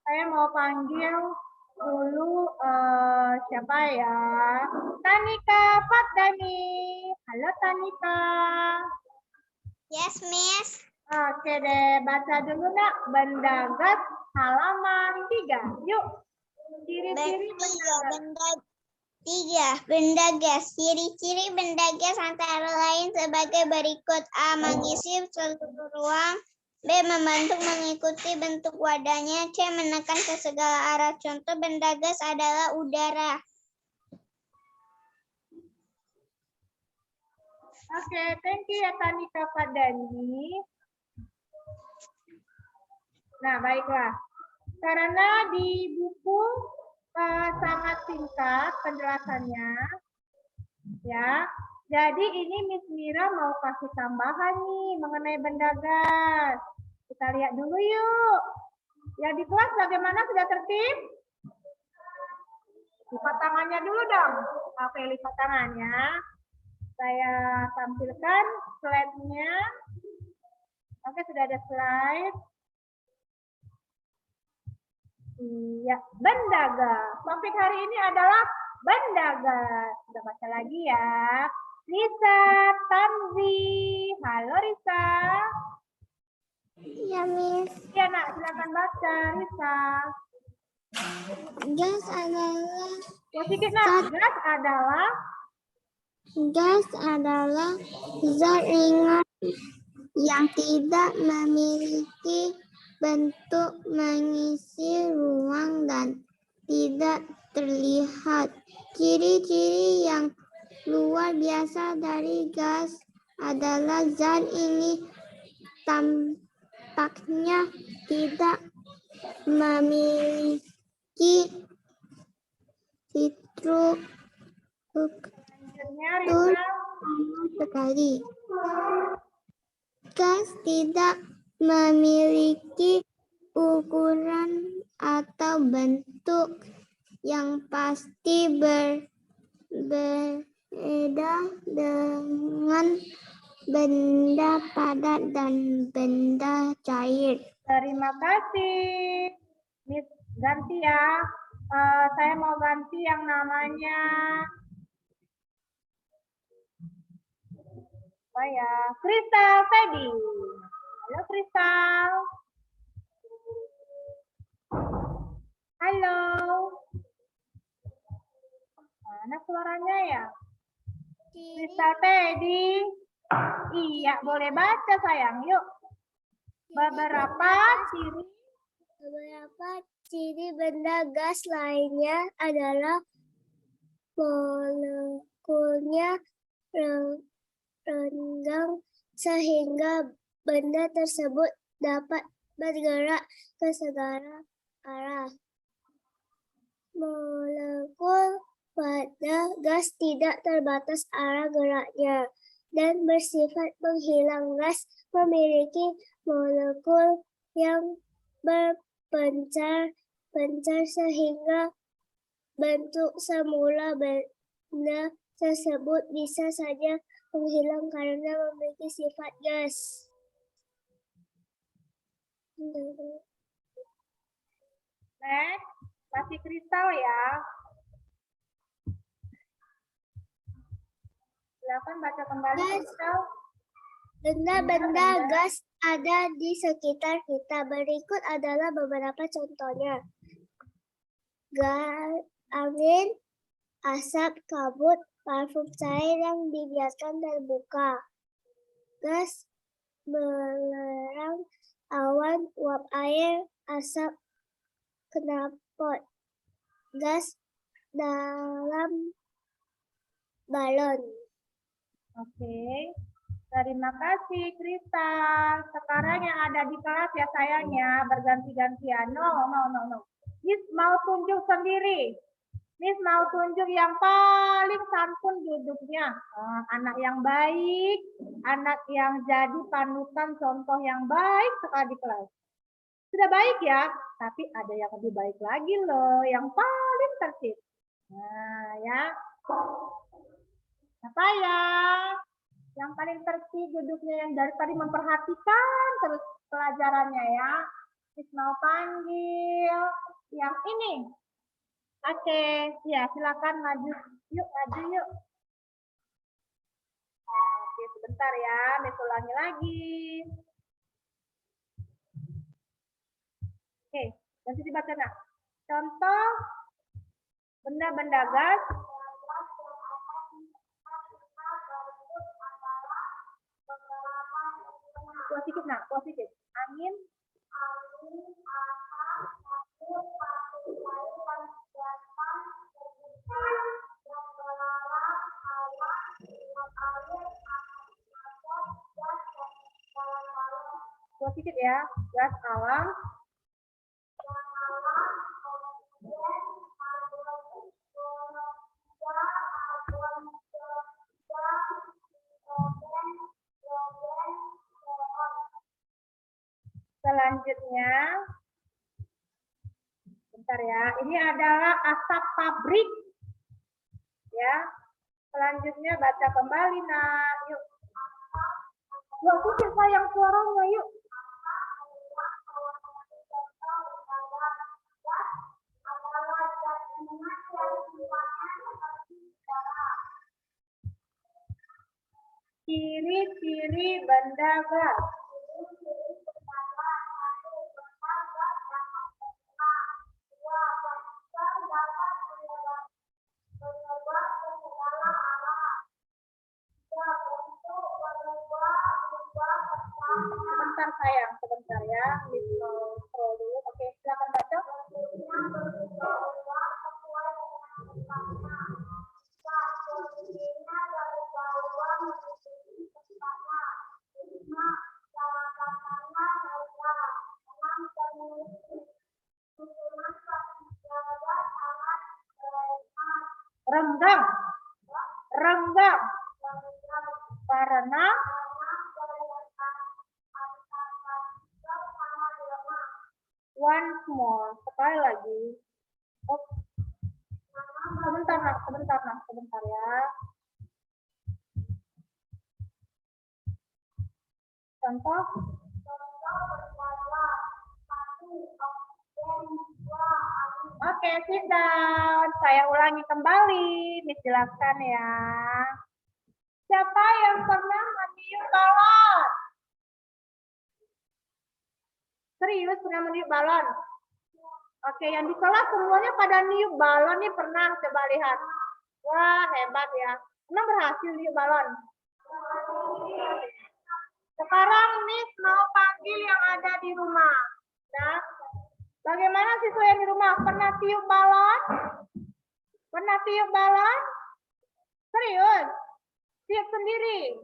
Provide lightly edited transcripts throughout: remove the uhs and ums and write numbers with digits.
Saya mau panggil dulu siapa ya? Tanika Fatdani. Halo Tanika. Yes, Miss. Oke deh, baca dulu nak benda gas halaman 3. Yuk. Ciri-ciri benda gas. Benda gas. Ciri-ciri benda gas antara lain sebagai berikut. A. Mengisi seluruh ruang. B. Membantu mengikuti bentuk wadahnya. C. Menekan ke segala arah. Contoh benda gas adalah udara. Oke, thank you ya Tanika Fadani. Nah, baiklah. Karena di buku sangat singkat penjelasannya, ya. Jadi ini Miss Mira mau kasih tambahan nih mengenai benda gas. Kita lihat dulu yuk. Ya di kelas bagaimana, sudah tertib? Lipat tangannya dulu dong. Oke, lipat tangannya. Saya tampilkan slide-nya. Oke, sudah ada slide. Iya, benda gas. Topik hari ini adalah benda gas. Kita baca lagi ya. Risa Tamzi. Halo Risa. Ya, Miss. Iya nak, silakan baca Risa. Gas adalah Sedikit nak. Gas adalah zat ringan yang tidak memiliki bentuk, mengisi ruang dan tidak terlihat. Ciri-ciri yang luar biasa dari gas adalah zat ini tampaknya tidak memiliki struktur sama sekali. Gas tidak memiliki ukuran atau bentuk yang pasti, berbeda dengan benda padat dan benda cair. Terima kasih. Miss ganti ya. Saya mau ganti yang namanya apa ya? Kristal Fedi. Halo Kristal. Halo. Mana suaranya ya? Kristal Fedi. Iya, boleh baca sayang. Yuk. Beberapa ciri benda gas lainnya adalah molekulnya renggang sehingga benda tersebut dapat bergerak ke segala arah. Molekul pada gas tidak terbatas arah geraknya dan bersifat menghilang. Gas memiliki molekul yang berpencar sehingga bentuk semula benda tersebut bisa saja menghilang karena memiliki sifat gas. Next, kasih Kristal ya. Silakan baca kembali Kristal. Benda-benda gas ada di sekitar kita. Berikut adalah beberapa contohnya. Gas, angin, asap, kabut, parfum cair yang dibiarkan terbuka. Gas belerang, awan, uap air, asap knalpot. Gas dalam balon. Oke. Terima kasih Kristal. Sekarang yang ada di kelas ya sayangnya berganti-gantian. No. Miss mau tunjuk sendiri. Miss mau tunjuk yang paling santun duduknya. Anak yang baik, anak yang jadi panutan contoh yang baik sekali di kelas. Sudah baik ya, tapi ada yang lebih baik lagi loh, yang paling tertib. Nah ya. Apa ya? Yang paling tertib duduknya, yang dari tadi memperhatikan terus pelajarannya ya. Miss mau panggil yang ini. Oke, ya silakan maju. Yuk, maju yuk. Oke, sebentar ya, Miss ulangi lagi. Oke, nanti dibaca nak. Contoh benda-benda gas. Kuat sedikit nak, kuat sedikit. Angin. Kuat sedikit ya, gas alam. Selanjutnya, bentar ya, ini adalah asap pabrik. Ya, selanjutnya baca kembali nak, yuk. Yuk, aku sayang suaranya, yuk. Ciri-ciri benda gas. Sebentar sayang, sebentar ya. Miss mau scroll dulu. Oke, silakan baca. Renggang, renggang. Karena once more, sekali lagi. Oh, sebentar nak, sebentar ya. Contoh. Oke, sit down. Saya ulangi kembali. Miss jelaskan ya. Siapa yang pernah meniup balon? Serius pernah meniup balon? Oke, yang di kelas semuanya pada niup balon nih pernah, coba lihat. Wah, hebat ya. Pernah berhasil niup balon? Sekarang Miss mau panggil yang ada di rumah. Nah, bagaimana siswa yang di rumah? Pernah tiup balon? Pernah tiup balon? Serius? Tiup sendiri?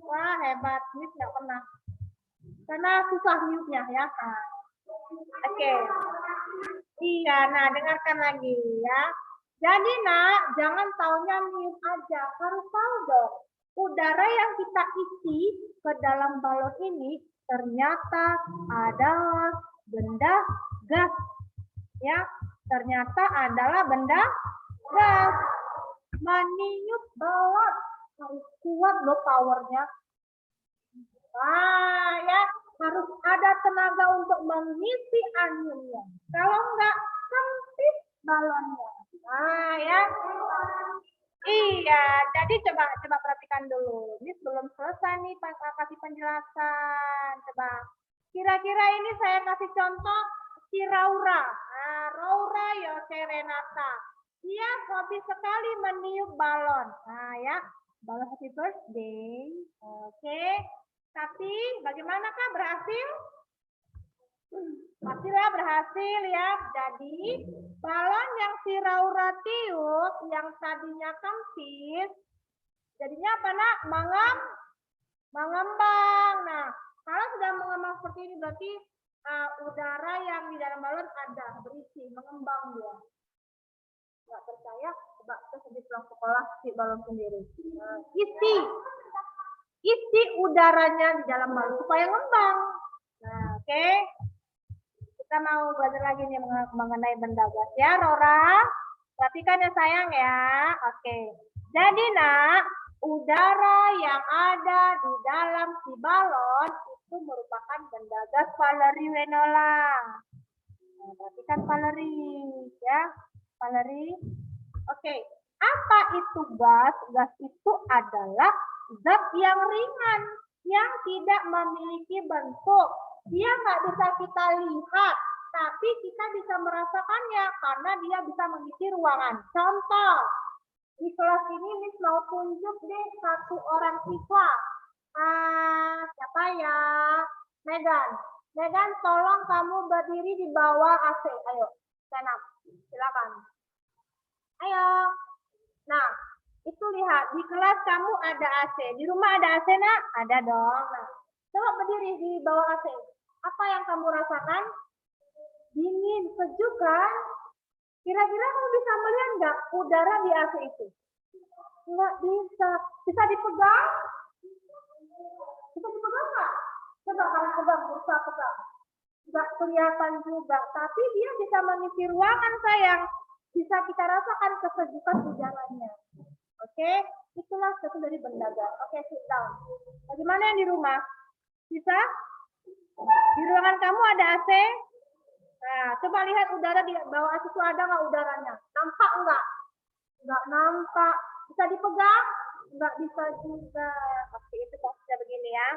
Wah, hebat. Miss nggak pernah. Karena susah niupnya ya. Nah. Oke. Iya, nah dengarkan lagi ya. Jadi nak, jangan taunya niup aja. Harus tahu dong. Udara yang kita isi ke dalam balon ini ternyata adalah benda gas. Ya, ternyata adalah benda gas. Meniup balon harus kuat loh powernya. Nah, ya harus ada tenaga untuk mengisi anginnya. Kalau enggak, sempit balonnya. Nah, ya. Iya, jadi coba perhatikan dulu. Ini belum selesai nih kasih penjelasan. Coba. Kira-kira ini saya kasih contoh si Raura. Nah, Raura Yose Renata. Dia hobi sekali meniup balon. Nah, ya. Balon happy birthday. Oke. Tapi bagaimanakah berhasil? Pastilah berhasil ya. Jadi balon yang si Raura tiup yang tadinya kempis, jadinya apa nak? Mengembang. Nah, kalau sudah mengembang seperti ini berarti udara yang di dalam balon ada berisi, mengembang dia. Nggak percaya? Coba kita sedih pulang sekolah si balon sendiri. Nah, isi udaranya di dalam balon supaya ngembang. Nah, oke. Kita mau belajar lagi nih mengenai benda gas ya, Rora. Perhatikan ya sayang ya. Oke. Jadi nak, udara yang ada di dalam si balon itu merupakan benda gas Valerie Wenola. Nah, perhatikan Valerie, ya. Valerie. Oke, apa itu gas? Gas itu adalah zat yang ringan, yang tidak memiliki bentuk. Dia nggak bisa kita lihat, tapi kita bisa merasakannya karena dia bisa mengisi ruangan. Contoh, di kelas ini Miss mau tunjuk deh satu orang siswa. Siapa ya? Megan. Megan, tolong kamu berdiri di bawah AC. Ayo, stand up. Silakan. Ayo. Nah, itu lihat di kelas kamu ada AC. Di rumah ada AC, nak? Ada dong. Nah, coba berdiri di bawah AC. Apa yang kamu rasakan? Dingin, sejuk kan? Kira-kira kamu bisa melihat nggak udara di AC itu? Nggak bisa. Bisa dipegang? Bisa dipegang nggak? Coba kamu pegang, berusaha pegang. Nggak kelihatan juga, tapi dia bisa mengisi ruangan, sayang. Bisa kita rasakan kesejukan udaranya. Oke, itulah satu dari benda gas. Oke, sit down. Bagaimana yang di rumah? Bisa? Di ruangan kamu ada AC? Nah, coba lihat udara di bawah AC itu ada nggak udaranya? Nampak nggak? Nggak nampak. Bisa dipegang? Nggak bisa juga. Oke, itu posisinya begini ya.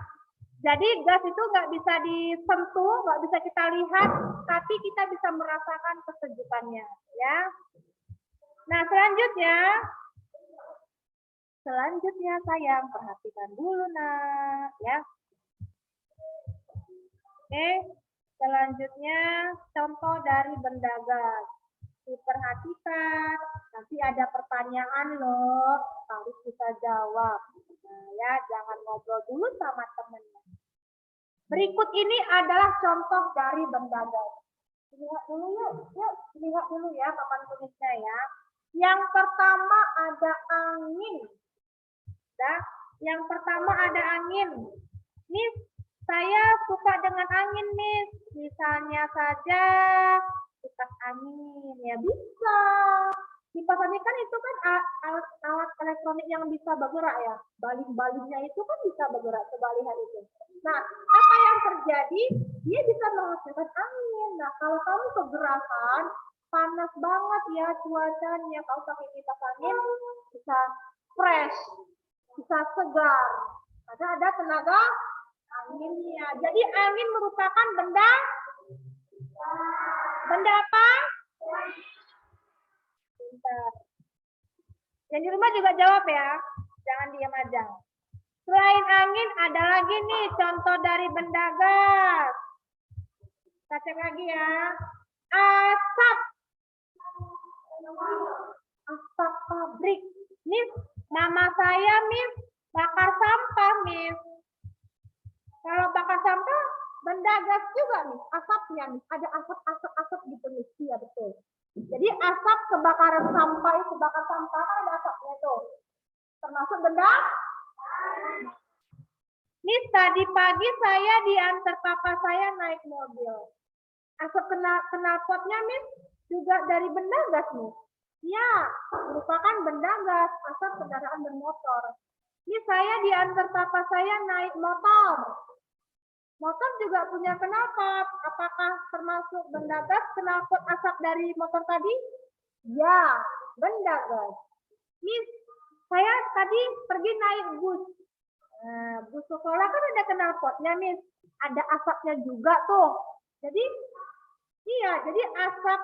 Jadi gas itu nggak bisa disentuh, nggak bisa kita lihat, tapi kita bisa merasakan kesejukannya, ya. Nah, selanjutnya sayang perhatikan dulu, nak, ya. Oke, selanjutnya contoh dari benda gas. Diperhatikan, nanti ada pertanyaan loh, harus bisa jawab. Nah, ya, jangan ngobrol dulu sama temennya. Berikut ini adalah contoh dari benda gas. Lihat dulu yuk, lihat dulu ya papan tulisnya ya. Yang pertama ada angin. Nah, yang pertama ada angin. Miss, saya suka dengan angin, Miss. Misalnya saja kipas angin, ya bisa. Kipas angin kan itu kan alat elektronik yang bisa bergerak ya. Baling-balingnya itu kan bisa bergerak. Coba lihat itu. Nah, apa yang terjadi? Dia bisa menghasilkan angin. Nah, kalau kamu kegerasan, panas banget ya cuacanya. Kalau pakai kipas angin bisa fresh, bisa segar. Karena ada tenaga anginnya. Jadi angin merupakan benda apa? Bentar. Yang di rumah juga jawab ya. Jangan diam aja. Selain angin ada lagi nih contoh dari benda gas. Kita cek lagi ya. Asap. Asap pabrik. Miss, mama saya Miss bakar sampah, Miss. Kalau bakar sampah benda gas juga nih, asapnya nih. Ada asap gitu nih. Iya betul. Jadi asap kebakaran sampah itu, bakar sampah ada asapnya tuh. Termasuk benda. Miss, tadi pagi saya diantar papa saya naik mobil. Asap knalpotnya, Miss, juga dari benda gas, Miss. Ya, merupakan benda gas, asap kendaraan bermotor. Miss, saya diantar papa saya naik motor. Motor juga punya knalpot. Apakah termasuk benda gas knalpot asap dari motor tadi? Ya, benda gas. Miss, saya tadi pergi naik bus. Nah, bus sekolah kan ada knalpotnya, Miss. Ada asapnya juga tuh. Jadi, iya, jadi asap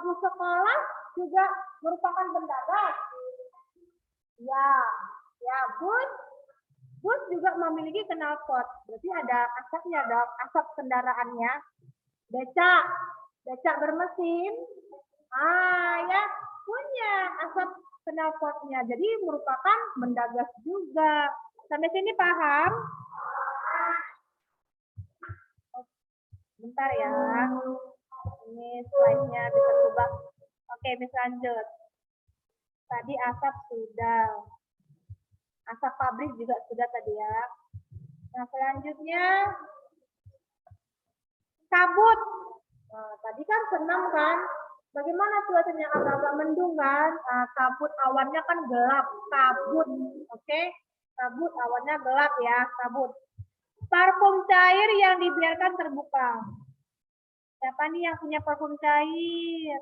bus sekolah juga merupakan benda gas. Ya, bus juga memiliki knalpot. Berarti ada asapnya dong, asap kendaraannya. Becak bermesin. Ya, punya asap knalpotnya. Jadi merupakan benda gas juga. Sampai sini paham? Bentar ya. Ini slide-nya bisa berubah. Oke, bisa lanjut. Tadi asap sudah. Asap pabrik juga sudah tadi ya. Nah, selanjutnya kabut. Nah, tadi kan senam kan? Bagaimana cuacanya agak-agak mendung kan? Kabut awannya kan gelap, kabut. Oke? Kabut awannya gelap ya, kabut. Parfum cair yang dibiarkan terbuka. Siapa nih yang punya parfum cair?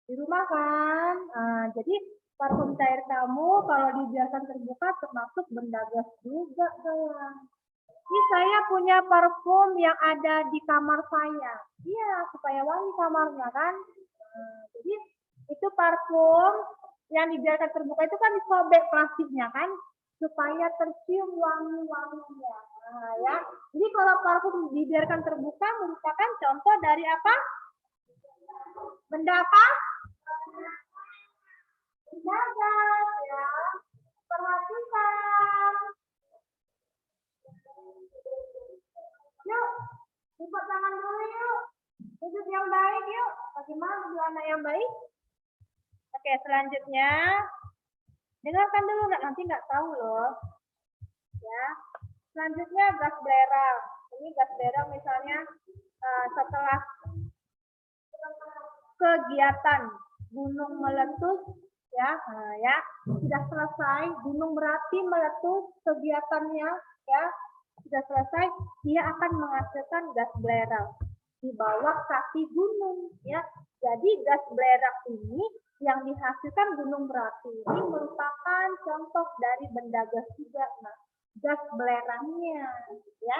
Di rumah kan? Nah, jadi parfum cair kamu kalau dibiarkan terbuka termasuk benda gas juga, sayang. Ini saya punya parfum yang ada di kamar saya. Iya, supaya wangi kamarnya kan. Nah, jadi itu parfum yang dibiarkan terbuka itu kan disobek plastiknya kan, supaya tercium wangi-wanginya. Nah, ya. Jadi kalau parfum dibiarkan terbuka merupakan contoh dari apa? Benda apa? Benda gas, ya. Perhatikan. Yuk, lipat tangan dulu yuk. Wujud yang baik yuk. Bagaimana wujud anak yang baik? Oke, selanjutnya. Dengarkan dulu, nanti nggak tahu loh. Ya. Selanjutnya gas belerang. Ini gas belerang misalnya setelah kegiatan gunung meletus ya, nah, ya sudah selesai gunung Merapi meletus kegiatannya ya sudah selesai, dia akan menghasilkan gas belerang di bawah kaki gunung ya. Jadi gas belerang ini yang dihasilkan gunung Merapi ini merupakan contoh dari benda gas juga. Nah, gas belerangnya ya,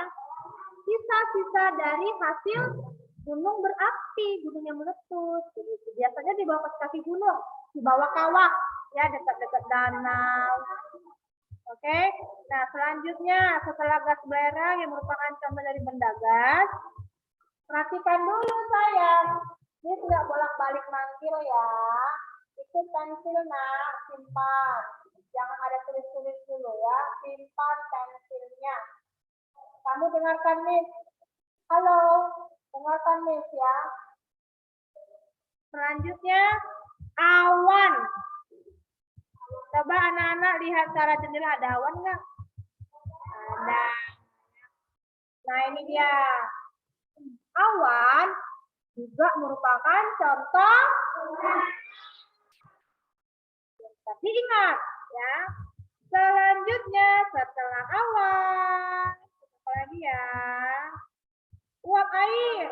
sisa-sisa dari hasil gunung berapi, gunung yang meletus. Jadi, biasanya di bawah kaki gunung, di bawah kawah, ya dekat-dekat danau. Oke, nah selanjutnya setelah gas belerang yang merupakan contoh dari benda gas, perhatikan dulu sayang, ini tidak bolak-balik manggil ya. Itu pensil nak, simpan. Jangan ada tulis-tulis dulu ya, simpan pensilnya. Kamu dengarkan Miss. Halo, dengarkan Miss ya. Selanjutnya, awan. Coba anak-anak lihat cara jendela, ada awan nggak? Ada. Nah ini dia. Awan juga merupakan contoh. Tapi ingat ya. Selanjutnya setelah awan, apa lagi ya? Uap air.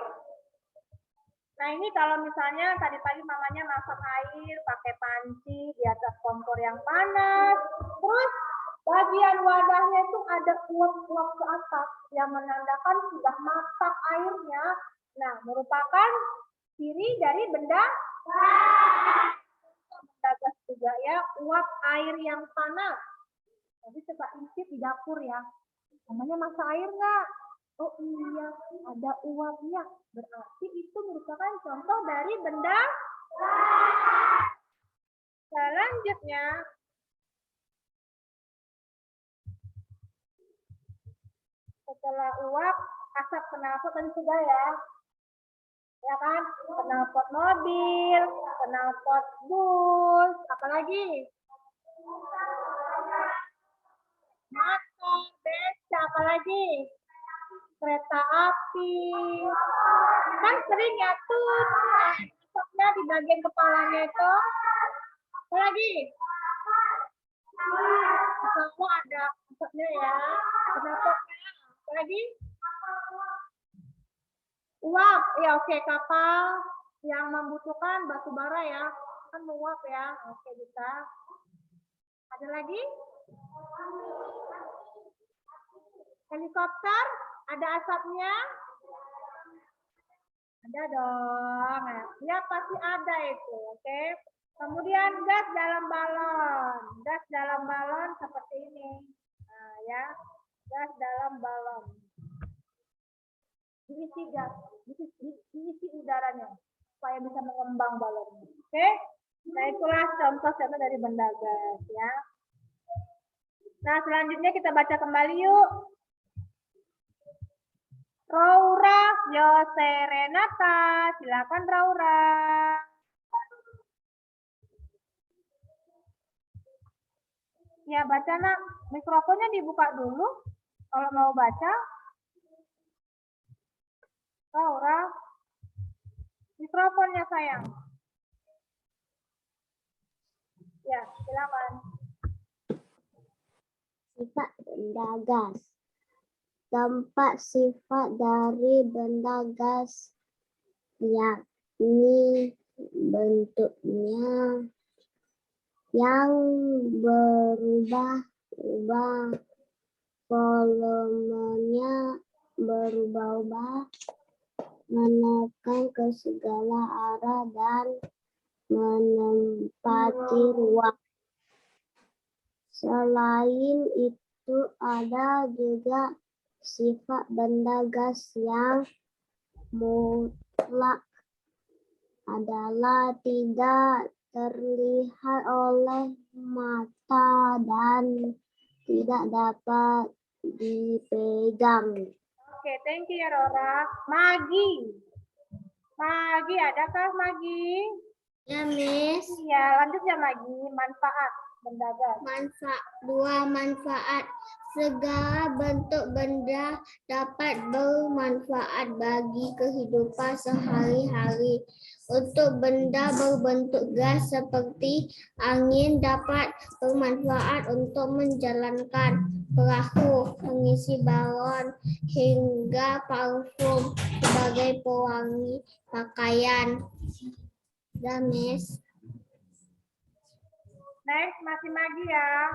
Nah ini kalau misalnya tadi pagi mamanya masak air pakai panci di atas kompor yang panas, terus bagian wadahnya itu ada uap-uap ke atas yang menandakan sudah masak airnya. Nah merupakan ciri dari benda gas juga ya, uap air yang panas. Jadi coba intip di dapur ya, namanya masak air nggak? Oh iya, ada uapnya. Berarti itu merupakan contoh dari benda. Selanjutnya, setelah uap, asap knalpot tadi sudah ya. Ya kan? Knalpot mobil, knalpot bus, apalagi? Motor, beca, apalagi? Kereta api, kan sering ya tuh asapnya di bagian kepalanya itu. Apa lagi? Kalau ada asapnya ya. Kenapa? Apa lagi? Uap, ya oke, kapal yang membutuhkan batu bara ya, kan menguap ya. Oke bisa. Ada lagi? Helikopter, ada asapnya? Ada dong. Ya pasti ada itu, oke. Kemudian gas dalam balon. Gas dalam balon seperti ini. Nah, ya. Gas dalam balon. Diisi gas, diisi udaranya supaya bisa mengembang balonnya. Oke? Nah, itulah contoh-contoh dari benda gas ya. Nah, selanjutnya kita baca kembali yuk. Raura Yose Renata, silakan Raura. Ya, baca nak. Mikrofonnya dibuka dulu kalau mau baca. Raura, mikrofonnya sayang. Ya, silakan. Sifat benda gas. Keempat, sifat dari benda gas, yakni bentuknya yang berubah-ubah, volumenya berubah-ubah, menekan ke segala arah dan menempati ruang. Selain itu ada juga sifat benda gas yang mutlak, adalah tidak terlihat oleh mata dan tidak dapat dipegang. Oke, thank you ya Rora. Magi. Magi, adakah Magi? Ya, Miss. Iya, lanjut ya Magi. Manfaat benda gas. Manfaat. Segala bentuk benda dapat bermanfaat bagi kehidupan sehari-hari. Untuk benda berbentuk gas seperti angin dapat bermanfaat untuk menjalankan perahu, mengisi balon, hingga parfum sebagai pewangi pakaian. Dan Miss. Next, masih Magi ya.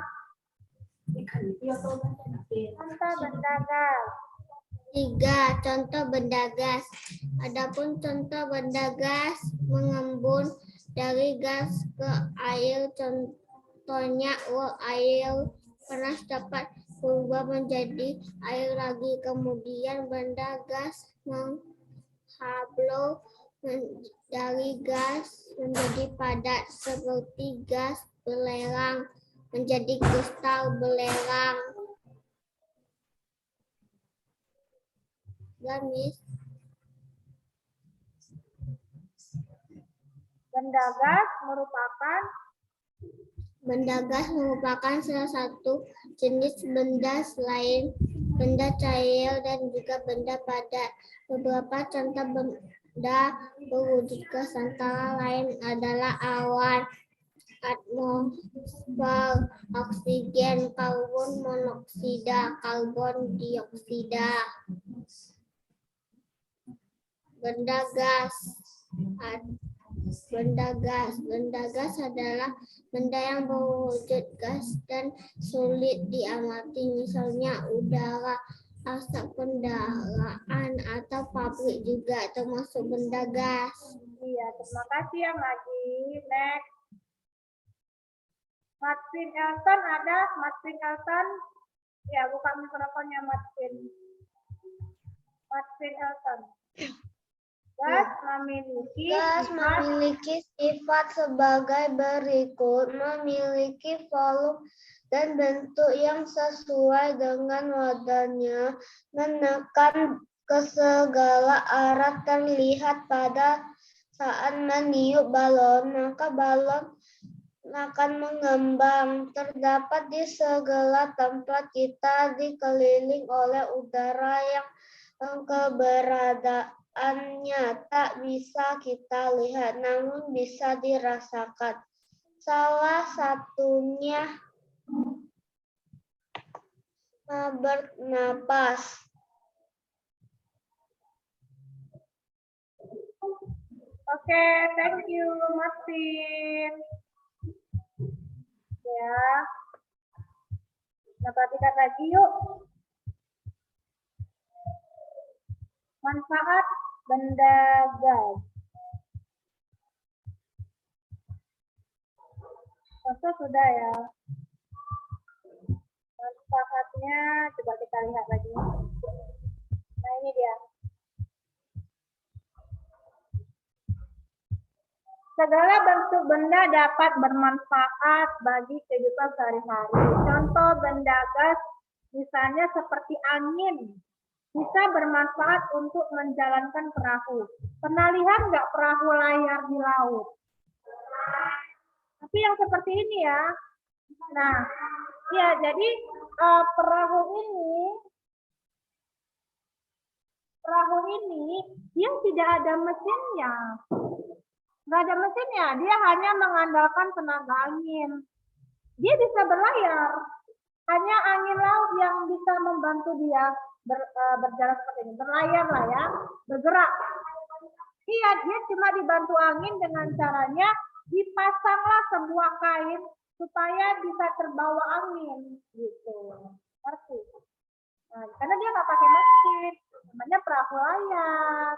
Contoh benda gas. 3. Contoh benda gas. Adapun contoh benda gas mengembun dari gas ke air, contohnya uap air panas dapat berubah menjadi air lagi. Kemudian benda gas menghalau dari gas menjadi padat seperti gas belerang menjadi kristal belerang. Gamis. Benda gas merupakan salah satu jenis benda selain benda cair dan juga benda padat. Beberapa contoh benda berwujud gas antara lain adalah awan, atmosfer, oksigen, karbon monoksida, karbon dioksida. Benda gas adalah benda yang berwujud gas dan sulit diamati, misalnya udara, asap kendaraan, atau pabrik juga termasuk benda gas. Iya, terima kasih ya Magi. Next. Martin Elton ada? Martin Elton? Ya, buka mikrofonnya Martin. Martin Elton. Gas memiliki sifat sebagai berikut, memiliki volume dan bentuk yang sesuai dengan wadahnya, menekan ke segala arah, terlihat pada saat meniup balon, maka balon akan mengembang, terdapat di segala tempat, kita dikeliling oleh udara yang keberadaannya tak bisa kita lihat, namun bisa dirasakan. Salah satunya bernapas. Oke, thank you Martin. Ya, kita perhatikan lagi yuk. Manfaat benda gas. Contoh sudah ya. Manfaatnya coba kita lihat lagi. Nah ini dia. Segala bentuk benda dapat bermanfaat bagi kehidupan sehari-hari. Contoh benda gas misalnya seperti angin bisa bermanfaat untuk menjalankan perahu. Pernah lihat nggak perahu layar di laut? Tapi yang seperti ini ya. Nah, ya jadi perahu ini dia tidak ada mesinnya. Nggak ada mesinnya, dia hanya mengandalkan tenaga angin. Dia bisa berlayar. Hanya angin laut yang bisa membantu dia berjalan seperti ini, berlayar lah ya, bergerak. Iya, dia cuma dibantu angin dengan caranya dipasanglah sebuah kain supaya bisa terbawa angin gitu. Ngerti? Nah, karena dia nggak pakai mesin, namanya perahu layar.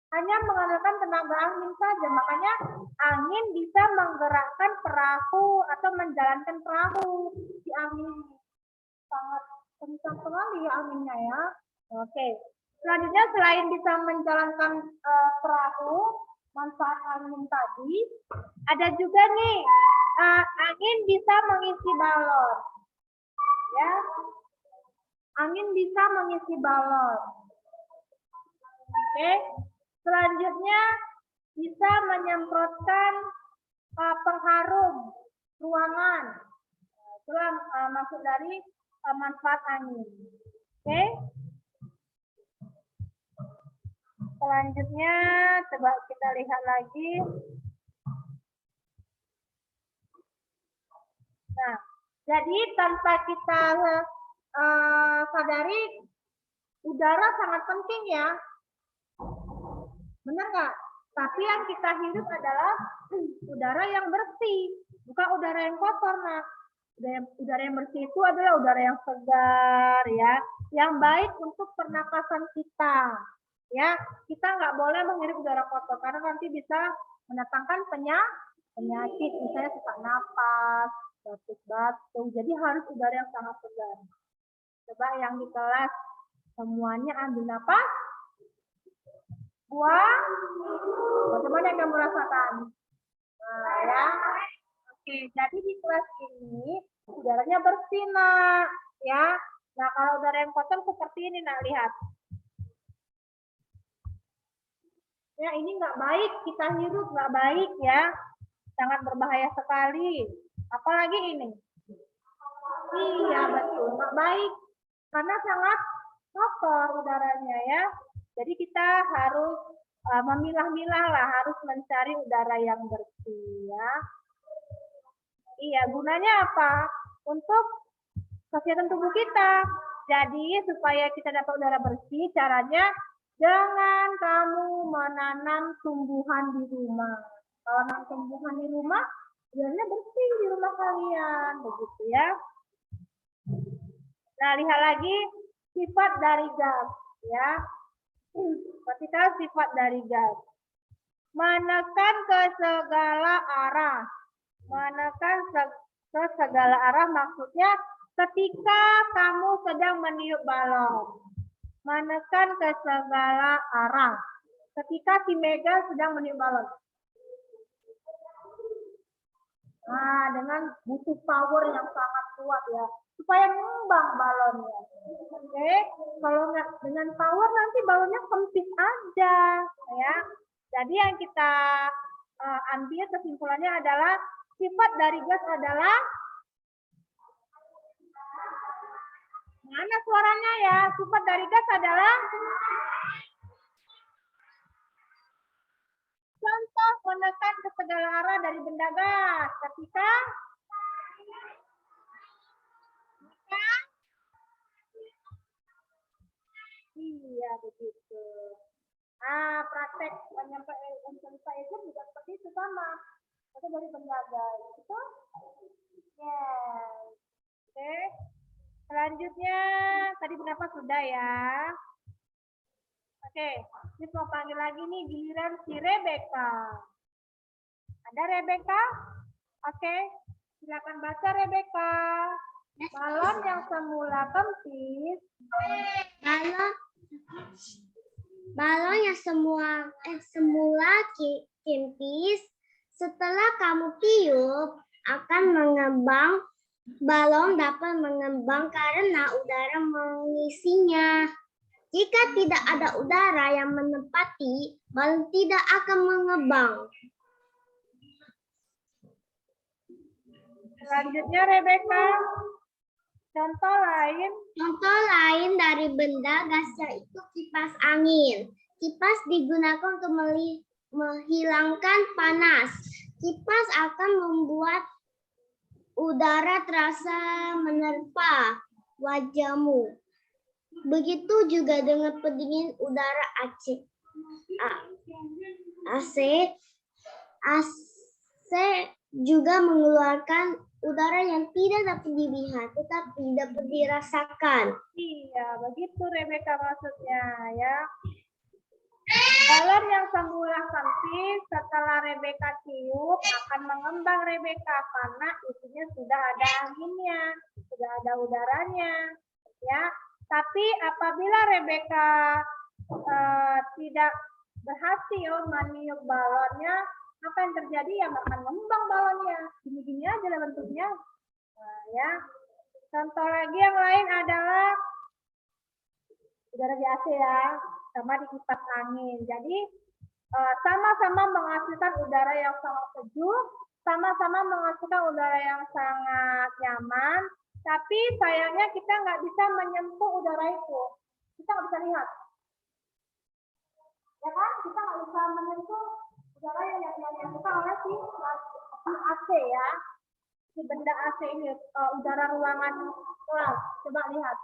Hanya mengandalkan tenaga angin saja, makanya angin bisa menggerakkan perahu atau menjalankan perahu. Si angin sangat kencang sekali ya anginnya ya. Oke. Selanjutnya selain bisa menjalankan perahu, manfaat angin tadi, ada juga nih angin bisa mengisi balon. Ya. Angin bisa mengisi balon. Oke. Selanjutnya bisa menyemprotkan pengharum ruangan. Itulah maksud dari manfaat angin. Oke. Selanjutnya coba kita lihat lagi. Nah, jadi tanpa kita sadari udara sangat penting ya. Benar nggak? Tapi yang kita hidup adalah udara yang bersih, bukan udara yang kotor. Nah, udara yang bersih itu adalah udara yang segar ya, yang baik untuk pernapasan kita. Ya, kita nggak boleh menghirup udara kotor karena nanti bisa mendatangkan penyakit, misalnya sesak napas, batuk-batuk. Jadi harus udara yang sangat segar. Coba yang di kelas semuanya ambil napas, buang. Bagaimana yang kamu rasakan? Nah, ya. Oke, jadi di kelas ini udaranya bersih, Nak. Ya. Nah, kalau udara yang kotor seperti ini, Nak, lihat. Ya, ini nggak baik, kita hidup nggak baik ya. Sangat berbahaya sekali. Apalagi ini. Iya, betul. Nggak baik. Karena sangat kotor udaranya ya. Jadi kita harus memilah-milah lah, harus mencari udara yang bersih ya. Iya, gunanya apa? Untuk kesehatan tubuh kita. Jadi supaya kita dapat udara bersih, caranya jangan kamu menanam tumbuhan di rumah. Kalau menanam tumbuhan di rumah, udaranya bersih di rumah kalian, begitu ya. Nah, lihat lagi sifat dari gas ya. Perhatikan sifat dari gas. Menekan ke segala arah. Menekan ke segala arah maksudnya ketika kamu sedang meniup balon. Menekan ke segala arah. Ketika si Mega sedang meniup balon. Nah, dengan butuh power yang sangat kuat ya. Supaya mengembang balonnya. Oke, kalau nggak dengan power nanti balonnya kempis aja, ya. Jadi yang kita ambil kesimpulannya adalah sifat dari gas adalah mana suaranya ya? Sifat dari gas adalah contoh menekan ke segala arah dari benda gas ketika iya begitu. Praktek penyampaian juga seperti itu sama. Itu dari benda gas. Itu yes. Oke. Selanjutnya tadi berapa sudah ya? Oke, ini mau panggil lagi nih giliran si Rebecca. Ada Rebecca? Oke, silakan baca Rebecca. Balon yang semula kempis. Balon yang semula kempis setelah kamu tiup akan mengembang. Balon dapat mengembang karena udara mengisinya. Jika tidak ada udara yang menempati, balon tidak akan mengembang. Selanjutnya Rebecca, contoh lain dari benda gas yaitu kipas angin. Kipas digunakan untuk menghilangkan panas. Kipas akan membuat udara terasa menerpa wajahmu. Begitu juga dengan pendingin udara AC. AC juga mengeluarkan udara yang tidak dapat dilihat, tetapi dapat dirasakan. Iya, begitu Rebecca maksudnya ya. Balon yang semula sempit setelah Rebecca tiup akan mengembang Rebecca karena isinya sudah ada anginnya, sudah ada udaranya, ya. Tapi apabila Rebecca tidak berhasil meniup balonnya, apa yang terjadi? Ya akan mengembang balonnya. Gini-gini aja lah bentuknya. Nah, ya. Contoh lagi yang lain adalah udara di AC ya, sama di kipas angin. Jadi sama-sama menghasilkan udara yang sangat sejuk, sama-sama menghasilkan udara yang sangat nyaman, tapi sayangnya kita nggak bisa menyentuh udara itu. Kita nggak bisa lihat. Ya kan? Kita nggak bisa menyentuh udara yang dihasilkan oleh si AC ya. Si benda AC ini, udara ruangan kelas. Coba lihat.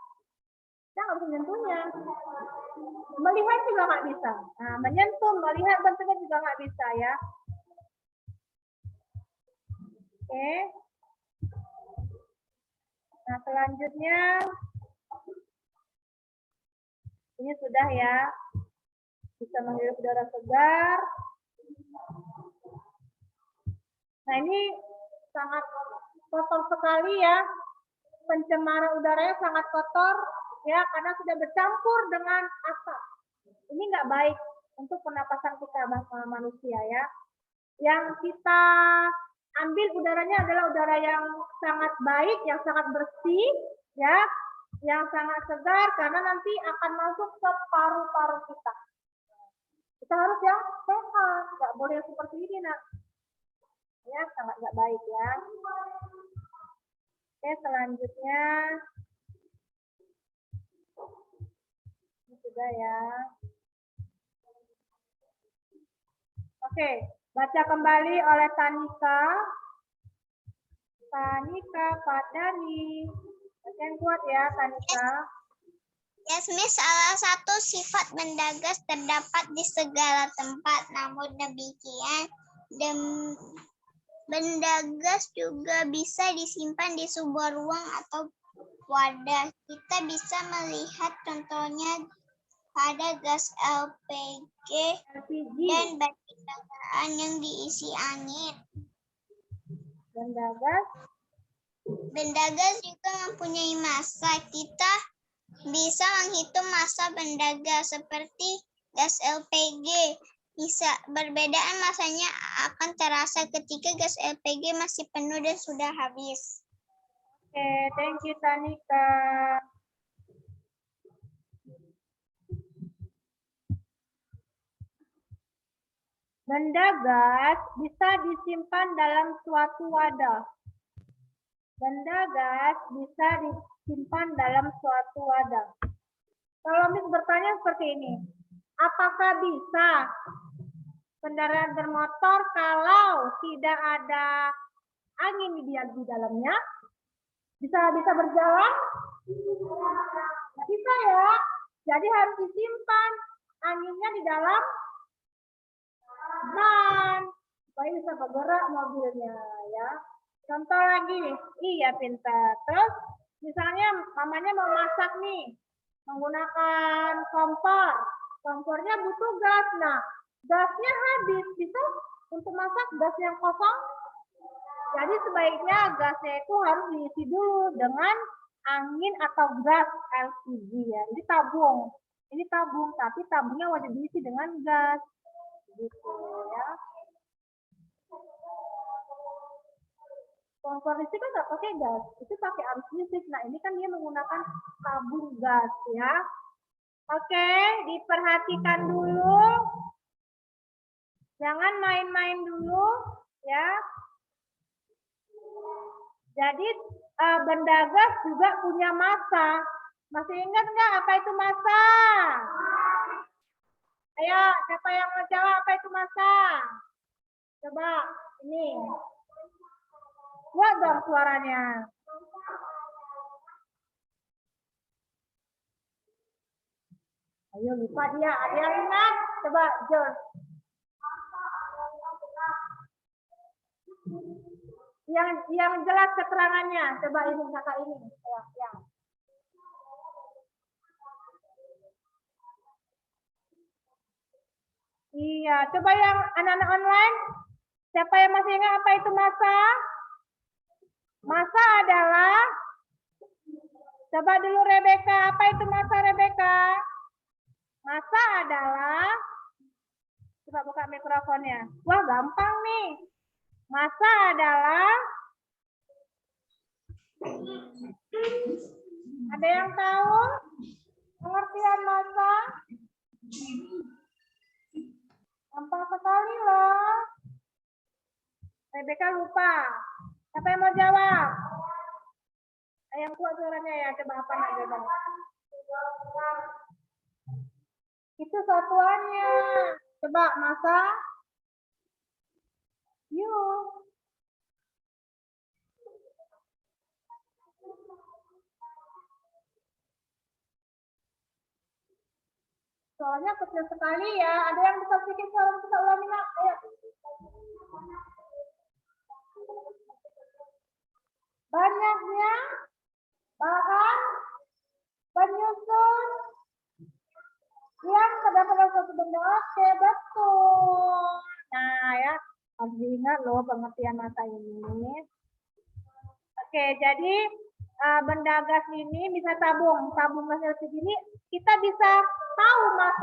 Kita nggak bisa menyentuhnya. Melihat juga nggak bisa. Nah, menyentuh, melihat bentuknya juga nggak bisa ya. Oke. Nah, selanjutnya ini sudah ya. Bisa menghirup udara segar. Nah, ini sangat kotor sekali ya. Pencemaran udaranya sangat kotor ya karena sudah bercampur dengan asap. Ini nggak baik untuk pernapasan kita manusia ya. Yang kita ambil udaranya adalah udara yang sangat baik, yang sangat bersih ya, yang sangat segar karena nanti akan masuk ke paru-paru kita. Kita harus yang sehat, nggak boleh seperti ini nak. Ya, sangat nggak baik ya. Oke, selanjutnya ini sudah ya. Oke, baca kembali oleh Tanika. Tanika, Pak Dani. Baca yang kuat ya, Tanika. Yes, Miss, salah satu sifat benda gas terdapat di segala tempat. Namun demikian, benda gas juga bisa disimpan di sebuah ruang atau wadah. Kita bisa melihat contohnya pada gas LPG dan batu bataan yang diisi angin. Benda gas juga mempunyai massa. Kita bisa menghitung massa benda gas seperti gas LPG. Bisa perbedaan massanya akan terasa ketika gas LPG masih penuh dan sudah habis. Oke, thank you Tanika. Benda gas bisa disimpan dalam suatu wadah. Benda gas bisa disimpan dalam suatu wadah. Kalau Miss bertanya seperti ini, apakah bisa kendaraan bermotor kalau tidak ada angin di dalamnya? Bisa berjalan? Bisa ya. Jadi harus disimpan anginnya di dalam ban supaya bisa bergerak mobilnya ya. Contoh lagi nih, iya pintar. Terus misalnya mamanya mau masak nih, menggunakan kompor. Kompornya butuh gas. Nah, gasnya habis. Bisa untuk masak gas yang kosong? Jadi sebaiknya gasnya itu harus diisi dulu dengan angin atau gas LPG ya. Ini tabung. Ini tabung, tapi tabungnya wajib diisi dengan gas. Gitu ya. Kompor listrik kan nggak pakai gas, itu pakai arus listrik. Nah ini kan dia menggunakan tabung gas ya. Oke, diperhatikan dulu. Jangan main-main dulu ya. Jadi benda gas juga punya massa. Masih ingat nggak apa itu massa? Ayo, siapa yang mau jawab apa itu massa? Coba, ini. Buat dong suaranya. Ayo lupa dia. Ada yang ingat? Coba George. Yang jelas keterangannya. Coba ini kakak ini. Ya. Iya, coba yang anak-anak online. Siapa yang masih ingat apa itu masa? Masa adalah, coba dulu Rebecca, apa itu masa Rebecca? Masa adalah, coba buka mikrofonnya. Wah gampang nih. Masa adalah, ada yang tahu pengertian masa? Gampang sekali loh. Rebecca lupa. Siapa yang mau jawab? Yang kuat suaranya ya, coba apa nak jawab? Itu satuannya. Coba masa. Yuk. Soalnya kecil sekali ya. Ada yang bisa bikin suara kita ulangi nak? Ayo. Banyaknya bahan penyusun yang terdapat suatu benda. Oke, betul. Nah ya, harus diingat loh pengertian masa ini. Oke, jadi benda gas ini bisa tabung hasil segini, kita bisa tahu masa